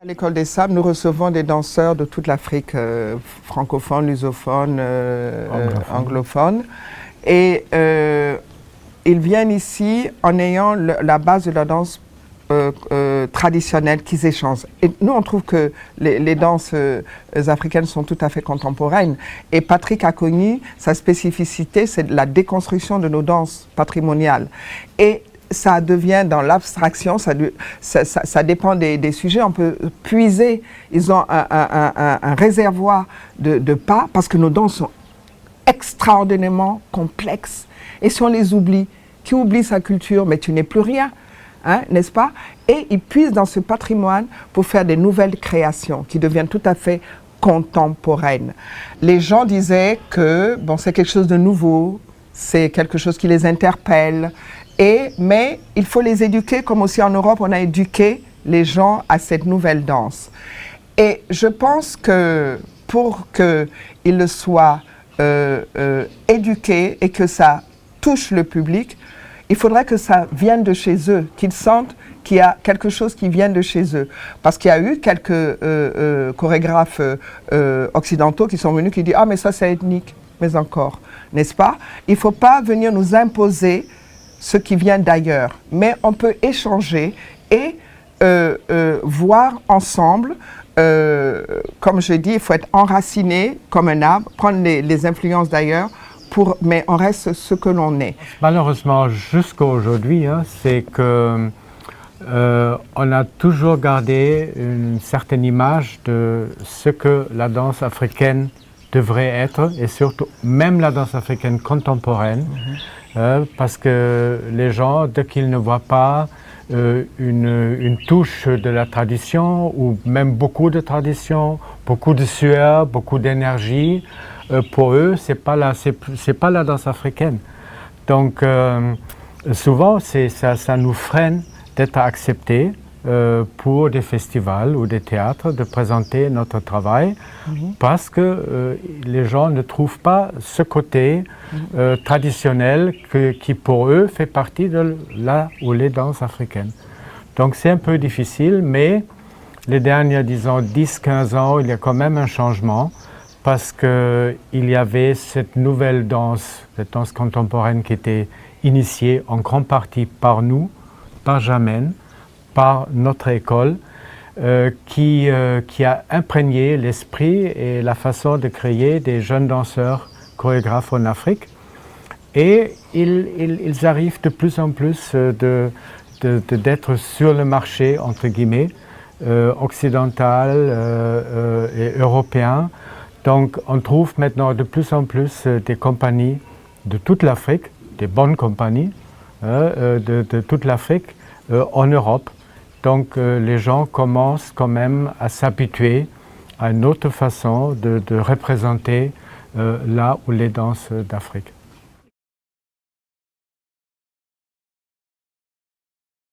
À l'École des Sables, nous recevons des danseurs de toute l'Afrique, francophone, lusophone, anglophone. Et ils viennent ici en ayant la base de la danse traditionnelle qu'ils échangent. Et nous, on trouve que les danses africaines sont tout à fait contemporaines. Et Patrick a connu sa spécificité, c'est la déconstruction de nos danses patrimoniales. Et ça devient dans l'abstraction, ça dépend des sujets, on peut puiser, ils ont un réservoir de pas, parce que nos danses sont extraordinairement complexes. Et si on les oublie, qui oublie sa culture, mais tu n'es plus rien, hein, n'est-ce pas? Et ils puisent dans ce patrimoine pour faire des nouvelles créations qui deviennent tout à fait contemporaines. Les gens disaient que bon, c'est quelque chose de nouveau, c'est quelque chose qui les interpelle, mais il faut les éduquer, comme aussi en Europe, on a éduqué les gens à cette nouvelle danse. Et je pense que pour qu'ils le soient éduqués et que ça touche le public, il faudrait que ça vienne de chez eux, qu'ils sentent qu'il y a quelque chose qui vient de chez eux. Parce qu'il y a eu quelques chorégraphes occidentaux qui sont venus qui disent « Ah, mais ça, c'est ethnique. » Mais encore, n'est-ce pas? Il ne faut pas venir nous imposer ce qui vient d'ailleurs, mais on peut échanger et voir ensemble, comme je dis, il faut être enraciné comme un arbre, prendre les influences d'ailleurs, mais on reste ce que l'on est. Malheureusement, jusqu'à aujourd'hui, hein, c'est que on a toujours gardé une certaine image de ce que la danse africaine devrait être, et surtout même la danse africaine contemporaine, parce que les gens, dès qu'ils ne voient pas une touche de la tradition, ou même beaucoup de tradition, beaucoup de sueur, beaucoup d'énergie, pour eux, c'est pas la danse africaine. Donc souvent, ça nous freine d'être acceptés pour des festivals ou des théâtres, de présenter notre travail, parce que les gens ne trouvent pas ce côté traditionnel qui pour eux fait partie de la ou les danses africaines. Donc c'est un peu difficile, mais les derniers, disons, 10-15 ans, il y a quand même un changement, parce qu'il y avait cette nouvelle danse, cette danse contemporaine qui était initiée en grande partie par nous, par Jamène, par notre école, qui a imprégné l'esprit et la façon de créer des jeunes danseurs chorégraphes en Afrique. Et ils arrivent de plus en plus d'être sur le marché, entre guillemets, occidental et européen. Donc on trouve maintenant de plus en plus des compagnies de toute l'Afrique, des bonnes compagnies de toute l'Afrique en Europe. Donc les gens commencent quand même à s'habituer à une autre façon de représenter là où les danses d'Afrique.